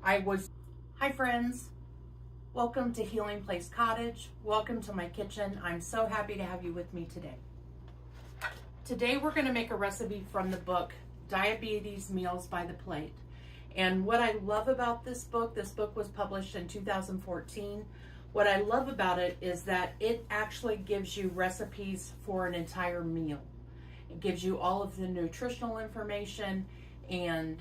Hi friends, welcome to Healing Place Cottage. Welcome to my kitchen. I'm so happy to have you with me today. Today we're going to make a recipe from the book Diabetes Meals by the Plate. And what I love about this book was published in 2014. What I love about it is that it actually gives you recipes for an entire meal. It gives you all of the nutritional information and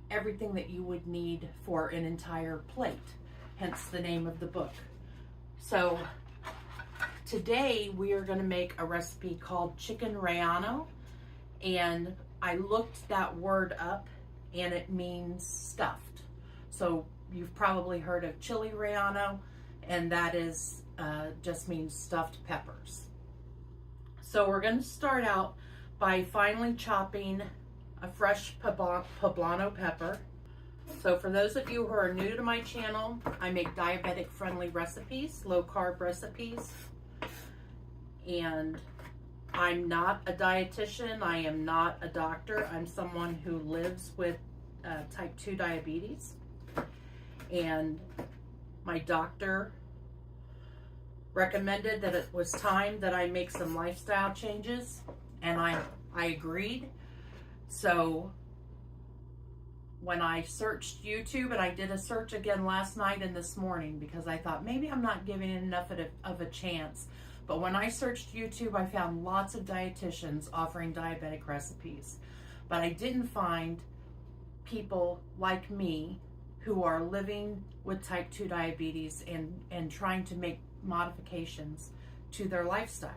everything that you would need for an entire plate, hence the name of the book. So today we are going to make a recipe called chicken Relleno, and I looked that word up and it means stuffed. So you've probably heard of chili Relleno, and that is just means stuffed peppers. So we're going to start out by finely chopping a fresh poblano pepper. So for those of you who are new to my channel, I make diabetic friendly recipes, low carb recipes. And I'm not a dietitian, I am not a doctor. I'm someone who lives with type 2 diabetes. And my doctor recommended that it was time that I make some lifestyle changes, and I agreed. So when I searched YouTube, and I did a search again last night and this morning because I thought maybe I'm not giving it enough of a chance. But when I searched YouTube, I found lots of dietitians offering diabetic recipes. But I didn't find people like me who are living with type 2 diabetes and trying to make modifications to their lifestyle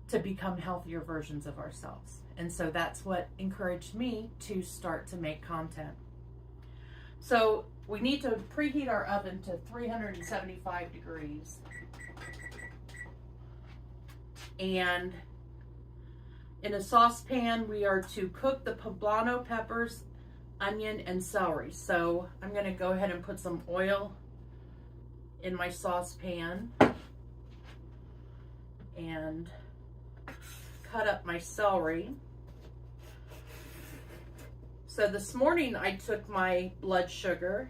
to become healthier versions of ourselves. And so that's what encouraged me to start to make content. So we need to preheat our oven to 375 degrees. And in a saucepan, we are to cook the poblano peppers, onion, and celery. So I'm going to go ahead and put some oil in my saucepan and cut up my celery. So this morning I took my blood sugar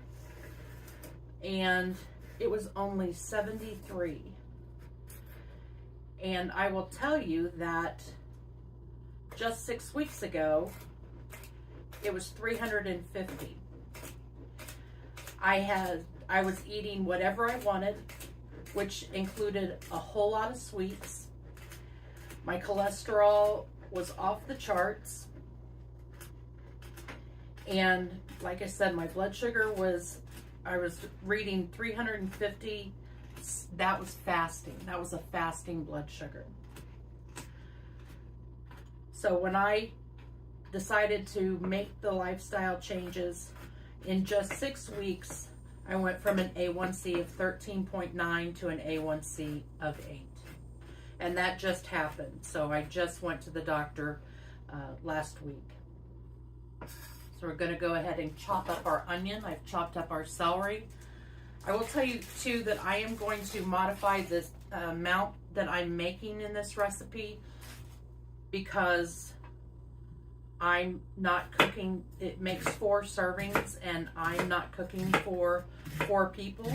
and it was only 73. And I will tell you that just 6 weeks ago it was 350. I was eating whatever I wanted, which included a whole lot of sweets. My cholesterol was off the charts. And like I said, my blood sugar I was reading 350. That was fasting. That was a fasting blood sugar. So when I decided to make the lifestyle changes, in just 6 weeks, I went from an A1C of 13.9 to an A1C of 8. And that just happened. So I just went to the doctor last week. So we're going to go ahead and chop up our onion. I've chopped up our celery. I will tell you too that I am going to modify this amount that I'm making in this recipe because I'm not cooking. It makes 4 servings and I'm not cooking for 4 people.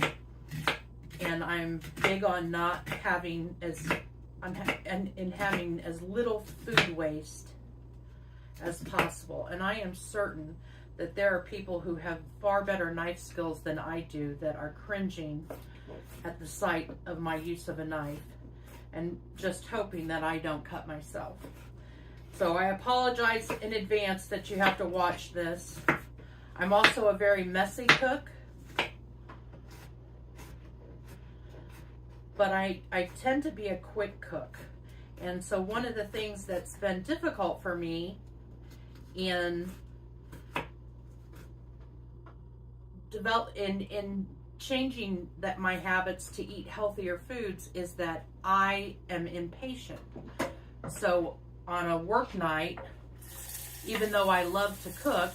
And I'm big on not having having as little food waste as possible. And I am certain that there are people who have far better knife skills than I do that are cringing at the sight of my use of a knife and just hoping that I don't cut myself. So I apologize in advance that you have to watch this. I'm also a very messy cook, but I tend to be a quick cook. And so one of the things that's been difficult for me in changing my habits to eat healthier foods is that I am impatient. So on a work night, even though I love to cook,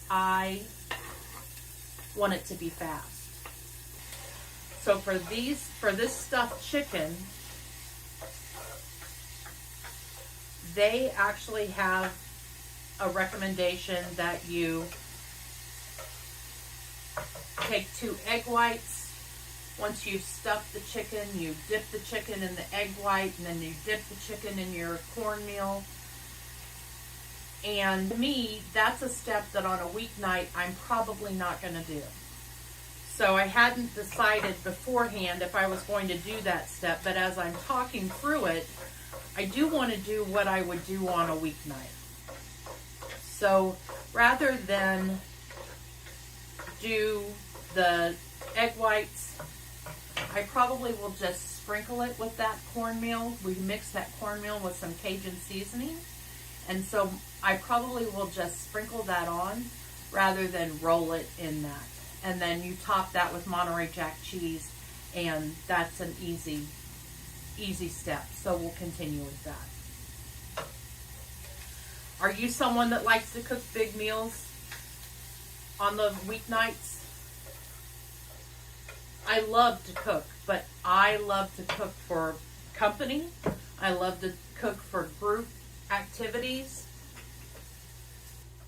I want it to be fast. So for this stuffed chicken, they actually have a recommendation that you take 2 egg whites. Once you've stuffed the chicken, you dip the chicken in the egg white, and then you dip the chicken in your cornmeal. And to me, that's a step that on a weeknight I'm probably not going to do. So I hadn't decided beforehand if I was going to do that step, but as I'm talking through it, I do want to do what I would do on a weeknight. So rather than do the egg whites, I probably will just sprinkle it with that cornmeal. We mix that cornmeal with some Cajun seasoning, and so I probably will just sprinkle that on rather than roll it in that. And then you top that with Monterey Jack cheese, and that's an easy step. So we'll continue with that. Are you someone that likes to cook big meals on the weeknights? I love to cook, but I love to cook for company. I love to cook for group activities.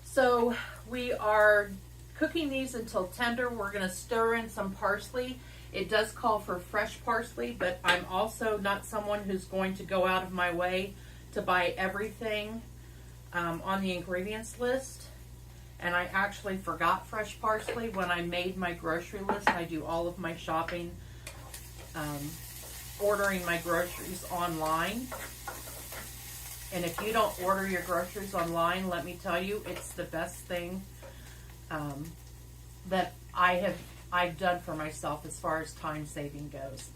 So we are cooking these until tender. We're going to stir in some parsley. It does call for fresh parsley, but I'm also not someone who's going to go out of my way to buy everything on the ingredients list. And I actually forgot fresh parsley when I made my grocery list. I do all of my shopping, ordering my groceries online. And if you don't order your groceries online, let me tell you, it's the best thing that I've done for myself as far as time saving goes.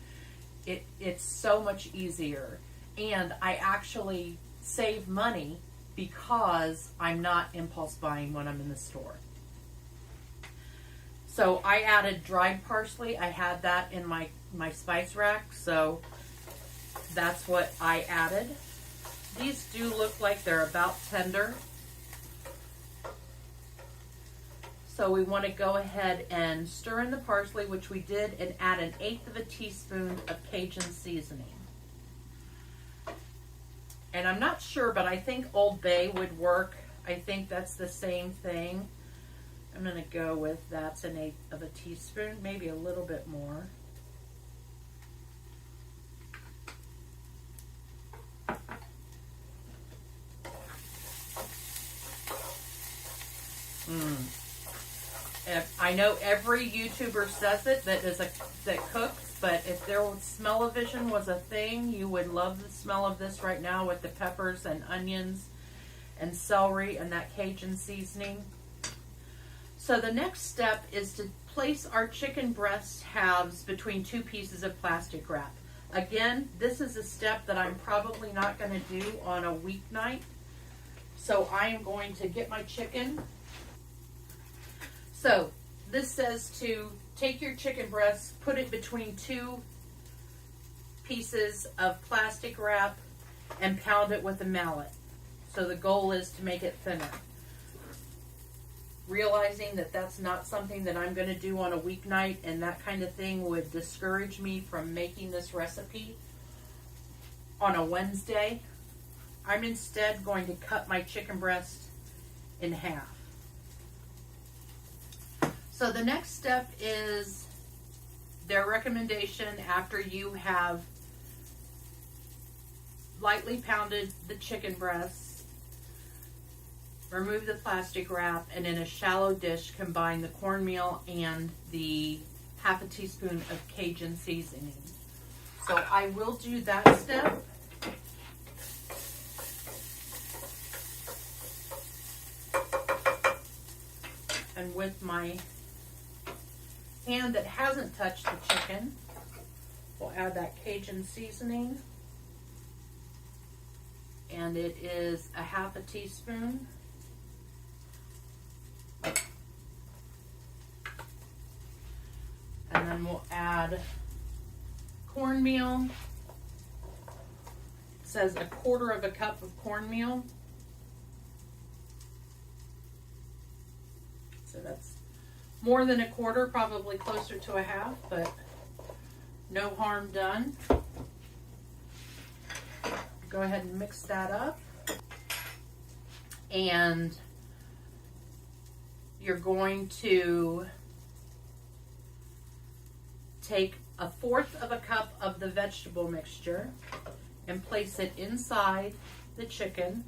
It's so much easier, and I actually save money because I'm not impulse buying when I'm in the store. So I added dried parsley. I had that in my spice rack, so that's what I added. These do look like they're about tender. So we want to go ahead and stir in the parsley, which we did, and add 1/8 teaspoon of Cajun seasoning. And I'm not sure, but I think Old Bay would work. I think that's the same thing. I'm going to go with that's 1/8 teaspoon, maybe a little bit more. I know every YouTuber says it that cooks, but if their smell-o-vision was a thing, you would love the smell of this right now with the peppers and onions and celery and that Cajun seasoning. So the next step is to place our chicken breast halves between 2 pieces of plastic wrap. Again, this is a step that I'm probably not going to do on a weeknight. So I am going to get my chicken. So this says to take your chicken breast, put it between 2 pieces of plastic wrap, and pound it with a mallet. So the goal is to make it thinner. Realizing that that's not something that I'm going to do on a weeknight, and that kind of thing would discourage me from making this recipe on a Wednesday, I'm instead going to cut my chicken breast in half. So the next step is their recommendation after you have lightly pounded the chicken breasts, remove the plastic wrap, and in a shallow dish combine the cornmeal and the 1/2 teaspoon of Cajun seasoning. So I will do that step. And with my hand that hasn't touched the chicken, we'll add that Cajun seasoning. And it is a 1/2 teaspoon. And then we'll add cornmeal. It says 1/4 cup of cornmeal. So that's more than 1/4, probably closer to 1/2, but no harm done. Go ahead and mix that up. And you're going to take 1/4 of a cup of the vegetable mixture and place it inside the chicken.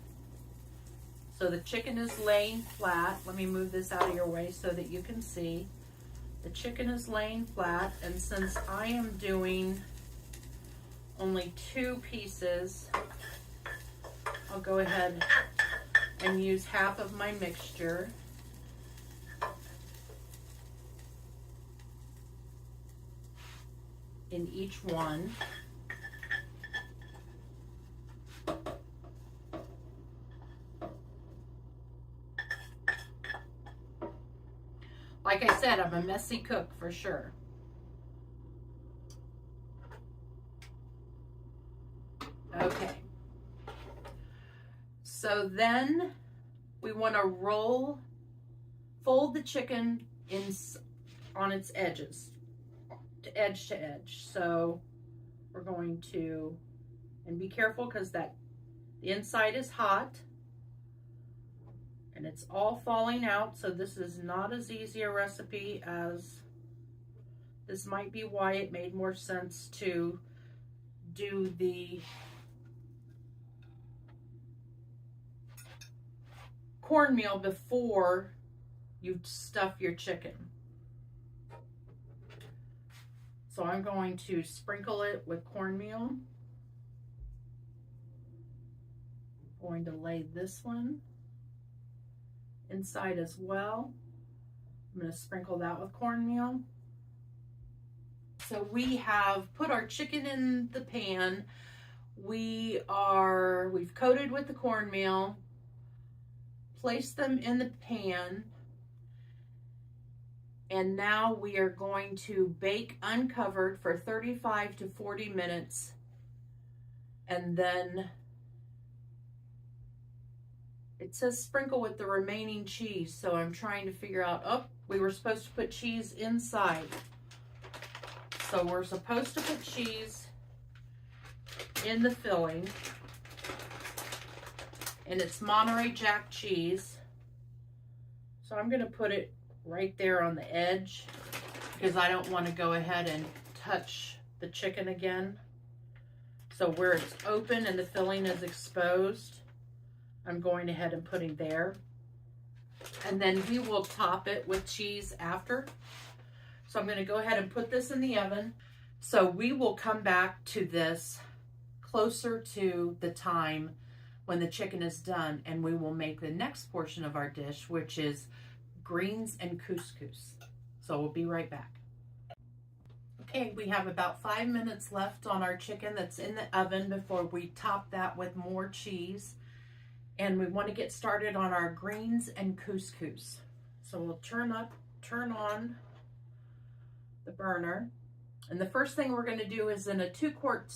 So the chicken is laying flat. Let me move this out of your way so that you can see. The chicken is laying flat, and since I am doing only 2 pieces, I'll go ahead and use half of my mixture. In each one. Like I said, I'm a messy cook for sure. Okay. So then we want to fold the chicken on its edges, edge to edge. So we're going to, and be careful because the inside is hot and it's all falling out. So this is not as easy a recipe as, this might be why it made more sense to do the cornmeal before you stuff your chicken. So I'm going to sprinkle it with cornmeal. I'm going to lay this one inside as well. I'm going to sprinkle that with cornmeal. So we have put our chicken in the pan. We've coated with the cornmeal, placed them in the pan, and now we are going to bake uncovered for 35 to 40 minutes. And then it says sprinkle with the remaining cheese. So I'm trying to figure out, oh, we were supposed to put cheese inside. So we're supposed to put cheese in the filling. And it's Monterey Jack cheese. So I'm gonna put it right there on the edge because I don't want to go ahead and touch the chicken again. So where it's open and the filling is exposed, I'm going ahead and putting there. And then we will top it with cheese after. So I'm going to go ahead and put this in the oven. So we will come back to this closer to the time when the chicken is done, and we will make the next portion of our dish, which is greens and couscous. So we'll be right back. Okay, we have about 5 minutes left on our chicken that's in the oven before we top that with more cheese. And we want to get started on our greens and couscous. So we'll turn on the burner. And the first thing we're going to do is in a 2-quart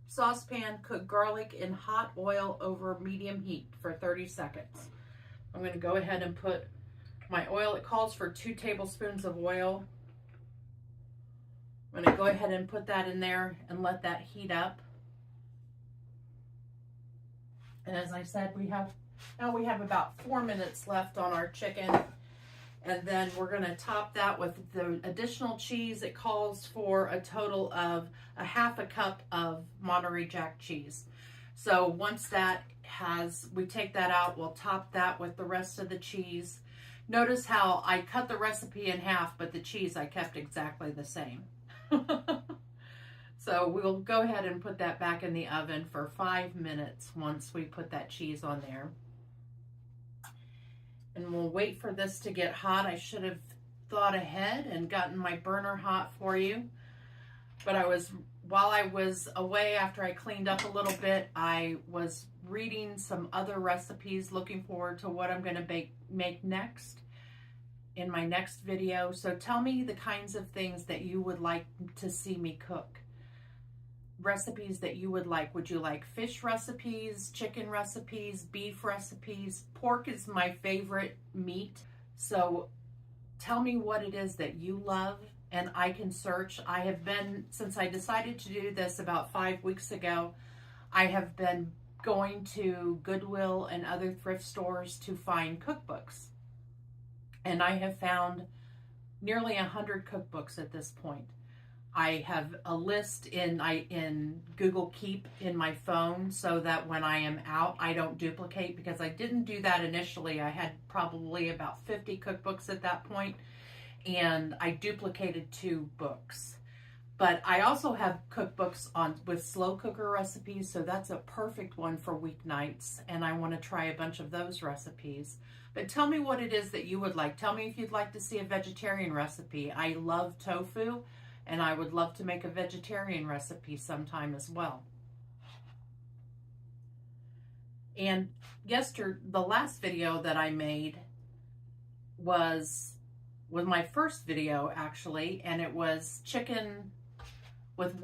saucepan, cook garlic in hot oil over medium heat for 30 seconds. I'm going to go ahead and put my oil. It calls for 2 tablespoons of oil. I'm going to go ahead and put that in there and let that heat up. And as I said, we have about 4 minutes left on our chicken. And then we're going to top that with the additional cheese. It calls for a total of a 1/2 cup of Monterey Jack cheese. So once we take that out, we'll top that with the rest of the cheese. Notice how I cut the recipe in half, but the cheese I kept exactly the same. So we'll go ahead and put that back in the oven for 5 minutes once we put that cheese on there. And we'll wait for this to get hot. I should have thought ahead and gotten my burner hot for you. But while I was away, after I cleaned up a little bit, I was reading some other recipes, looking forward to what I'm going to make next in my next video. So tell me the kinds of things that you would like to see me cook. Recipes that you would like. Would you like fish recipes, chicken recipes, beef recipes? Pork is my favorite meat. So tell me what it is that you love and I can search. Since I decided to do this about 5 weeks ago, I have been going to Goodwill and other thrift stores to find cookbooks. And I have found nearly 100 cookbooks at this point. I have a list in Google Keep in my phone so that when I am out, I don't duplicate, because I didn't do that initially. I had probably about 50 cookbooks at that point, and I duplicated 2 books. But I also have cookbooks with slow cooker recipes, so that's a perfect one for weeknights, and I want to try a bunch of those recipes. But tell me what it is that you would like. Tell me if you'd like to see a vegetarian recipe. I love tofu, and I would love to make a vegetarian recipe sometime as well. And the last video that I made was my first video, actually, and it was chicken with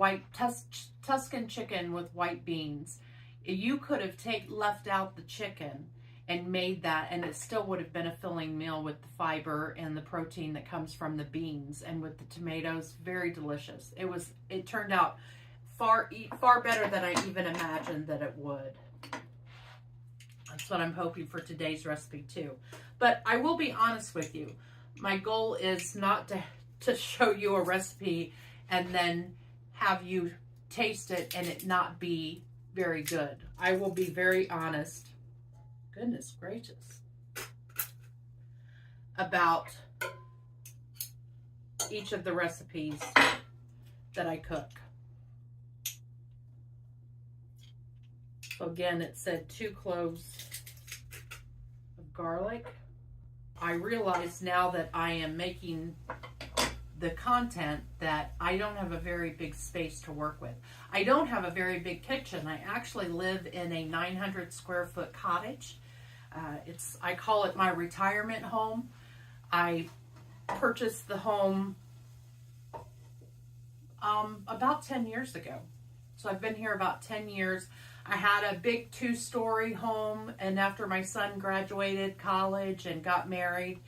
Tuscan chicken with white beans. You could have left out the chicken and made that, and it still would have been a filling meal with the fiber and the protein that comes from the beans and with the tomatoes. Very delicious. It turned out far better than I even imagined that it would. That's what I'm hoping for today's recipe too. But I will be honest with you. My goal is not to show you a recipe and then have you taste it and it not be very good. I will be very honest, goodness gracious, about each of the recipes that I cook. So again, it said 2 cloves of garlic. I realize now that I am making the content that I don't have a very big space to work with. I don't have a very big kitchen. I actually live in a 900 square foot cottage. I call it my retirement home. I purchased the home about 10 years ago. So I've been here about 10 years. I had a big 2-story home, and after my son graduated college and got married,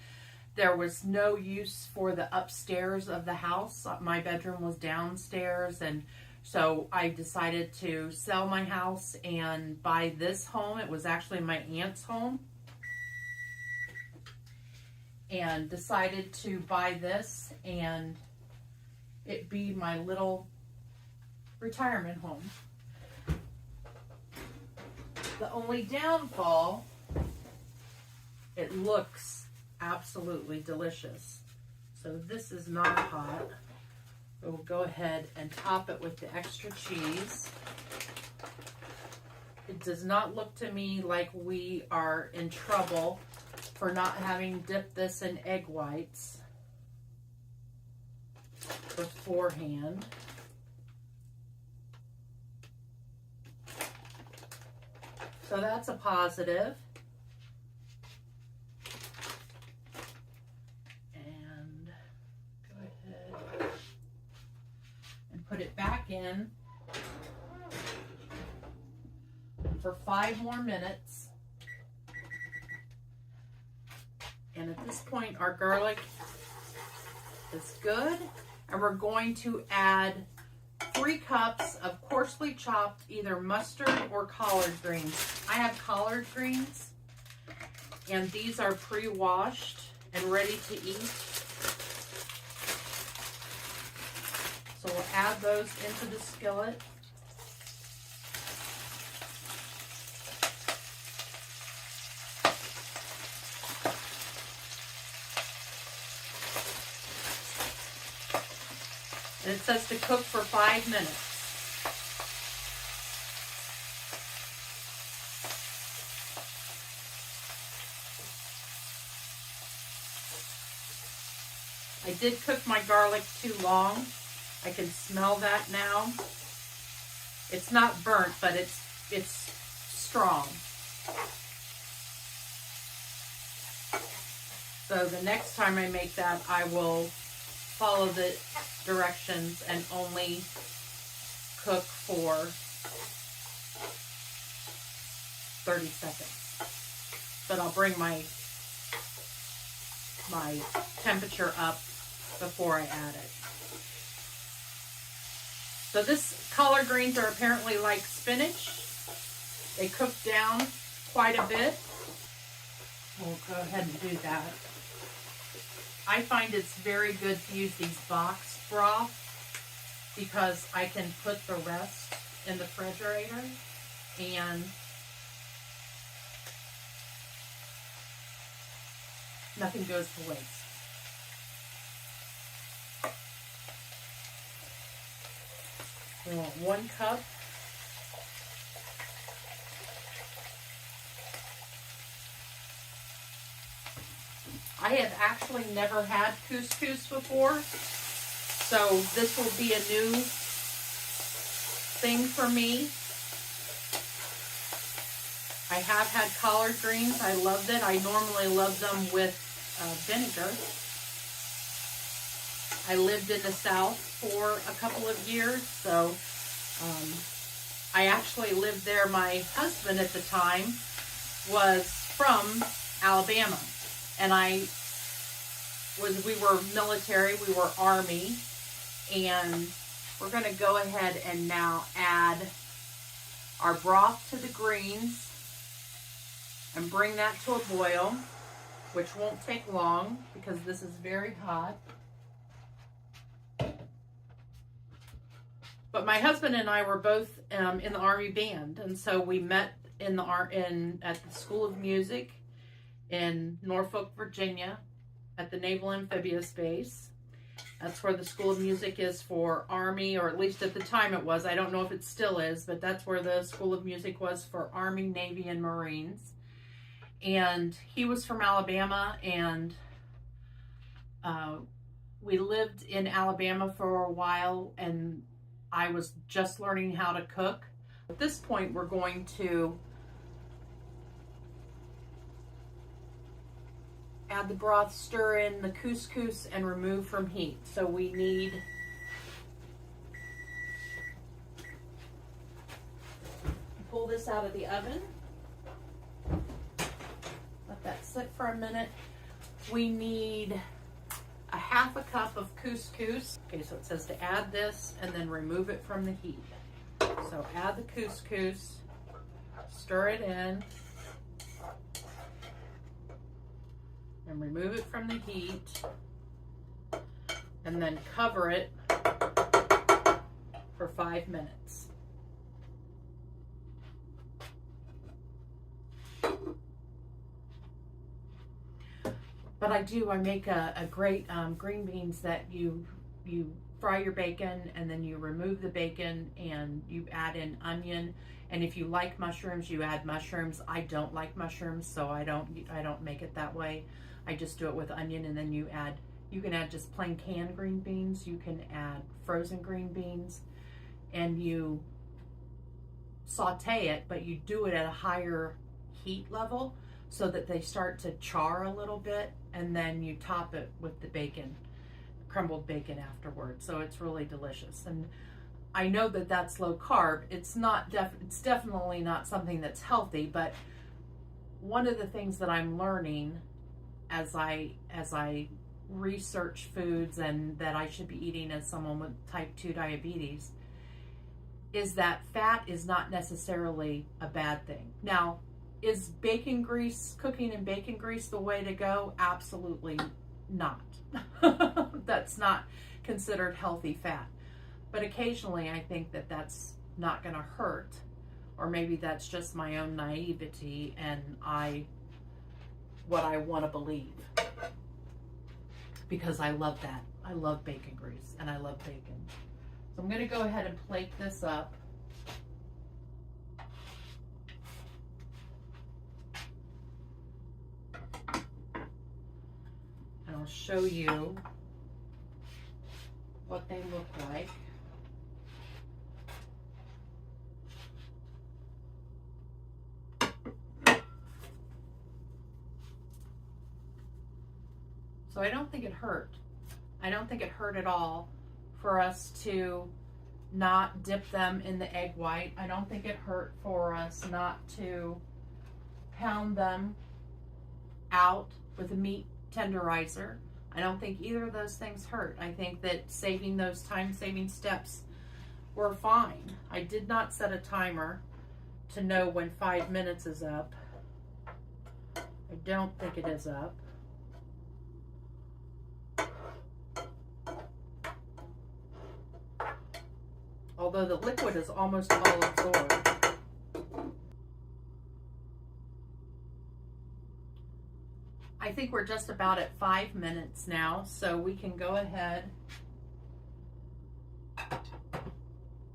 there was no use for the upstairs of the house. My bedroom was downstairs, and so I decided to sell my house and buy this home. It was actually my aunt's home, and decided to buy this and it be my little retirement home. The only downfall, it looks absolutely delicious. So this is not hot. We'll go ahead and top it with the extra cheese. It does not look to me like we are in trouble for not having dipped this in egg whites beforehand. So that's a positive. And go ahead and put it back in for 5 more minutes. And at this point, our garlic is good. And we're going to add 3 cups of coarsely chopped either mustard or collard greens. I have collard greens, and these are pre-washed and ready to eat. So we'll add those into the skillet. And it says to cook for 5 minutes. I did cook my garlic too long. I can smell that now. It's not burnt, but it's strong. So the next time I make that, I will follow the directions and only cook for 30 seconds. But I'll bring my temperature up before I add it. So this collard greens are apparently like spinach. They cook down quite a bit. We'll go ahead and do that. I find it's very good to use these box broth because I can put the rest in the refrigerator and nothing goes to waste. We want 1 cup. I have actually never had couscous before, so this will be a new thing for me. I have had collard greens. I loved it. I normally love them with vinegar. I lived in the South for a couple of years, so I actually lived there. My husband at the time was from Alabama, and we were military, we were Army, and we're going to go ahead and now add our broth to the greens and bring that to a boil, which won't take long because this is very hot. But my husband and I were both in the Army band, and so we met at the School of Music in Norfolk, Virginia, at the Naval Amphibious Base. That's where the School of Music is for Army, or at least at the time it was. I don't know if it still is, but that's where the School of Music was for Army, Navy, and Marines. And he was from Alabama, and we lived in Alabama for a while, and I was just learning how to cook. At this point, we're going to add the broth, stir in the couscous, and remove from heat. So we need pull this out of the oven. Let that sit for a minute. We need a 1/2 cup of couscous. Okay, so it says to add this and then remove it from the heat. So add the couscous, stir it in, and remove it from the heat, and then cover it for 5 minutes. But I make a great green beans that you fry your bacon, and then you remove the bacon and you add in onion. And if you like mushrooms, you add mushrooms. I don't like mushrooms, so I don't make it that way. I just do it with onion, and then you can add just plain canned green beans. You can add frozen green beans, and you saute it, but you do it at a higher heat level so that they start to char a little bit, and then you top it with the bacon, crumbled bacon afterwards. So it's really delicious. And I know that that's low carb. It's definitely not something that's healthy, but one of the things that I'm learning as I research foods and that I should be eating as someone with type 2 diabetes is that fat is not necessarily a bad thing. Now, is bacon grease, cooking in bacon grease, the way to go? Absolutely not. That's not considered healthy fat. But occasionally I think that that's not going to hurt, or maybe that's just my own naivety and what I want to believe, because I love that. I love bacon grease and I love bacon. So I'm going to go ahead and plate this up. And I'll show you what they look like. So I don't think it hurt. I don't think it hurt at all for us to not dip them in the egg white. I don't think it hurt for us not to pound them out with a meat tenderizer. I don't think either of those things hurt. I think that saving those time-saving steps were fine. I did not set a timer to know when 5 minutes is up. I don't think it is up. although the liquid is almost all absorbed. I think we're just about at 5 minutes now, so we can go ahead,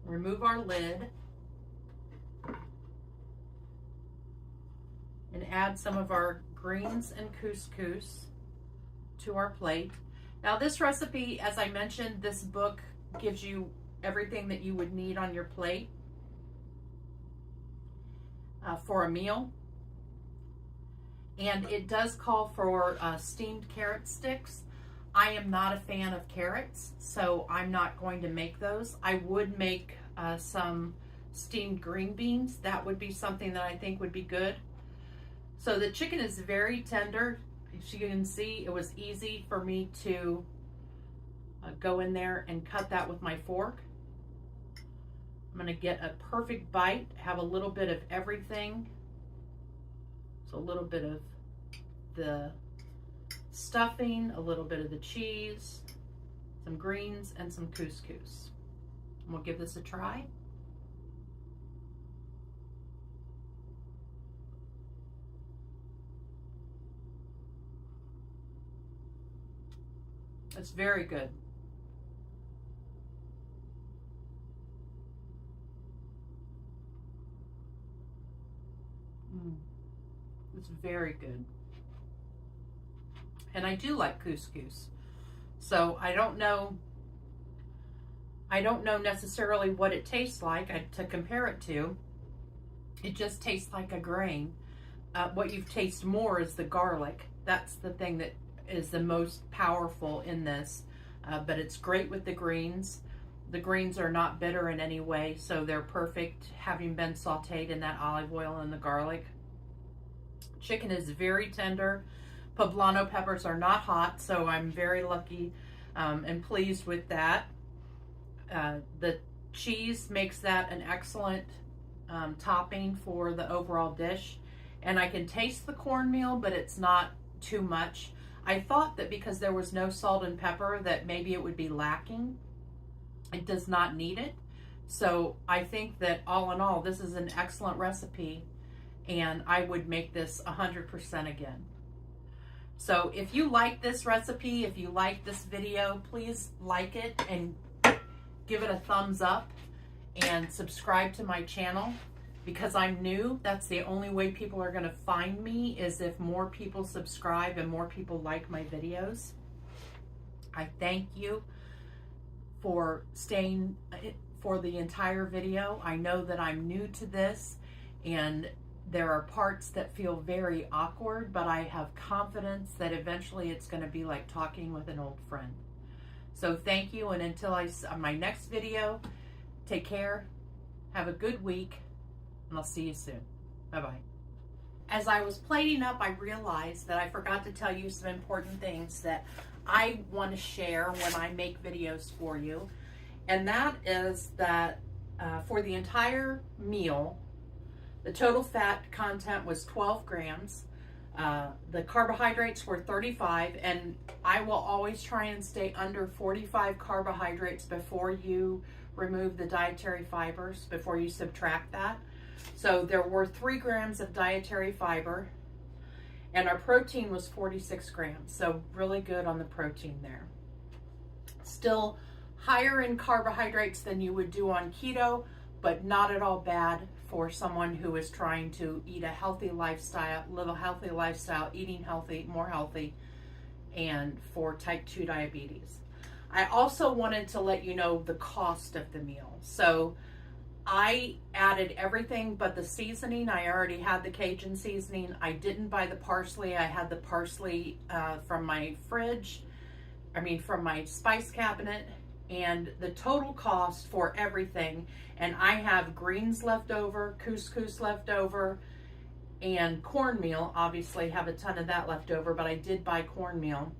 remove our lid, and add some of our greens and couscous to our plate. Now this recipe, as I mentioned, this book gives you everything that you would need on your plate for a meal. And it does call for steamed carrot sticks. I am not a fan of carrots, so I'm not going to make those. I would make some steamed green beans. That would be something that I think would be good. So the chicken is very tender. As you can see, it was easy for me to go in there and cut that with my fork. I'm gonna get a perfect bite, have a little bit of everything. So a little bit of the stuffing, a little bit of the cheese, some greens, and some couscous. And we'll give this a try. It's very good. It's very good. And I do like couscous. So I don't know necessarily what it tastes like to compare it to. It just tastes like a grain. What you taste more is the garlic. That's the thing that is the most powerful in this. But it's great with the greens. The greens are not bitter in any way, so they're perfect having been sauteed in that olive oil and the garlic. Chicken is very tender. Poblano peppers are not hot, so I'm very lucky and pleased with that. The cheese makes that an excellent topping for the overall dish. And I can taste the cornmeal, but it's not too much. I thought that because there was no salt and pepper that maybe it would be lacking. It does not need it. So I think that all in all, this is an excellent recipe, and I would make this 100% again. So if you like this recipe, if you like this video, please like it and give it a thumbs up and subscribe to my channel. Because I'm new, that's the only way people are going to find me, is if more people subscribe and more people like my videos. I thank you for staying for the entire video. I know that I'm new to this and there are parts that feel very awkward, but I have confidence that eventually it's going to be like talking with an old friend. So thank you, and until my next video, take care, have a good week, and I'll see you soon. Bye-bye. As I was plating up, I realized that I forgot to tell you some important things that I want to share when I make videos for you. And that is that for the entire meal, the total fat content was 12 grams. The carbohydrates were 35, and I will always try and stay under 45 carbohydrates before you remove the dietary fibers, before you subtract that. So there were 3 grams of dietary fiber, and our protein was 46 grams. So really good on the protein there. Still higher in carbohydrates than you would do on keto, but not at all bad for someone who is trying to eat a healthy lifestyle, live a healthy lifestyle, eating healthy, more healthy, and for type 2 diabetes. I also wanted to let you know the cost of the meal. So I added everything but the seasoning. I already had the Cajun seasoning. I didn't buy the parsley. I had the parsley from my fridge, from my spice cabinet. And the total cost for everything, and I have greens left over, couscous left over, and cornmeal. Obviously have a ton of that left over, but I did buy cornmeal.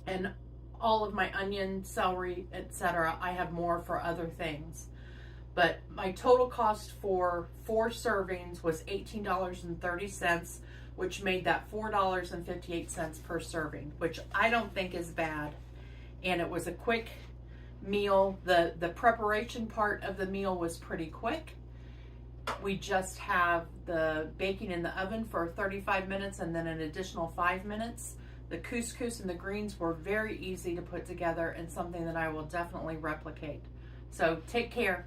And all of my onion, celery, etc. I have more for other things. But my total cost for 4 servings was $18.30, which made that $4.58 per serving, which I don't think is bad. And it was a quick meal. The preparation part of the meal was pretty quick. We just have the baking in the oven for 35 minutes and then an additional 5 minutes. The couscous and the greens were very easy to put together and something that I will definitely replicate. So take care.